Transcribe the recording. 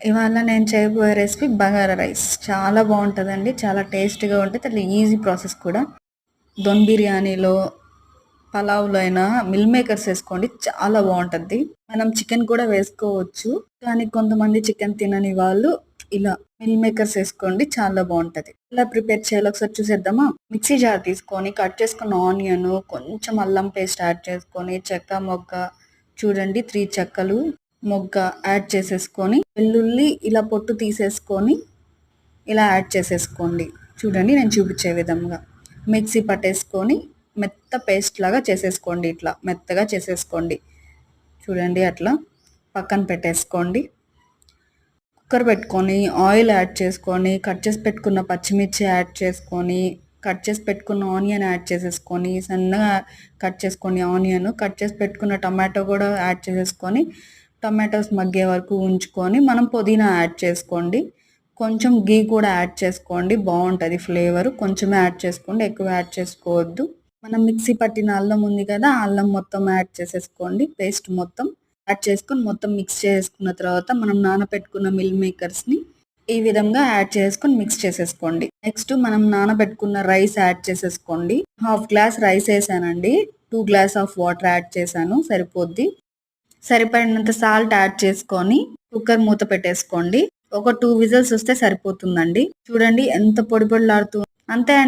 ఇవాళ నేను చేయబోయే రెసిపీ బగారా రైస్. చాలా బాగుంటుందండి, చాలా టేస్టీగా ఉంటుంది, అట్లా ఈజీ ప్రాసెస్ కూడా. దమ్ బిర్యానీలో, పలావ్లో అయినా మిల్ మేకర్స్ వేసుకోండి, చాలా బాగుంటుంది. మనం చికెన్ కూడా వేసుకోవచ్చు, కానీ కొంతమంది చికెన్ తినని వాళ్ళు ఇలా మిల్ మేకర్స్ వేసుకోండి, చాలా బాగుంటుంది. ఇలా ప్రిపేర్ చేయాలి ఒకసారి చూసేద్దామా. మిక్సీ జార్ తీసుకొని కట్ చేసుకున్న ఆనియన్, కొంచెం అల్లం పేస్ట్ యాడ్ చేసుకొని, చెక్క మొగ్గ చూడండి 3 చెక్కలు మొగ్గ యాడ్ చేసేసుకొని, వెల్లుల్లి ఇలా పొట్టు తీసేసుకొని ఇలా యాడ్ చేసేసుకోండి. చూడండి నేను చూపించే విధంగా మిక్సీ పట్టేసుకొని మెత్త పేస్ట్ లాగా చేసేసుకోండి. ఇట్లా మెత్తగా చేసేసుకోండి. చూడండి అట్లా పక్కన పెట్టేసుకోండి. కుక్కర్ పెట్టుకొని ఆయిల్ యాడ్ చేసుకొని, కట్ చేసి పెట్టుకున్న పచ్చిమిర్చి యాడ్ చేసుకొని, కట్ చేసి పెట్టుకున్న ఆనియన్ యాడ్ చేసేసుకొని, సన్నగా కట్ చేసుకొని ఆనియన్, కట్ చేసి పెట్టుకున్న టమాటో కూడా యాడ్ చేసేసుకొని, టమాటోస్ మగ్గే వరకు ఉంచుకొని మనం పుదీనా యాడ్ చేసుకోండి. కొంచెం గీ కూడా యాడ్ చేసుకోండి, బాగుంటుంది ఫ్లేవర్. కొంచెమే యాడ్ చేసుకోండి, ఎక్కువ యాడ్ చేసుకోవద్దు. మనం మిక్సీ పట్టిన అల్లం ఉంది కదా, అల్లం మొత్తం యాడ్ చేసేసుకోండి. పేస్ట్ మొత్తం యాడ్ చేసుకొని మొత్తం మిక్స్ చేసుకున్న తర్వాత మనం నానబెట్టుకున్న మిల్ మేకర్స్ని ఈ విధంగా యాడ్ చేసుకొని మిక్స్ చేసేసుకోండి. నెక్స్ట్ మనం నానబెట్టుకున్న రైస్ యాడ్ చేసేసుకోండి. 1/2 గ్లాస్ రైస్ వేసానండి, 2 గ్లాస్ ఆఫ్ వాటర్ యాడ్ చేశాను, సరిపోద్ది. సరిపడినంత సాల్ట్ యాడ్ చేసుకొని కుక్కర్ మూత పెట్టేసుకోండి. ఒక 2 విజిల్స్ వస్తే సరిపోతుందండి. చూడండి ఎంత పొడి పొడిలాడుతూ, అంతే అండి.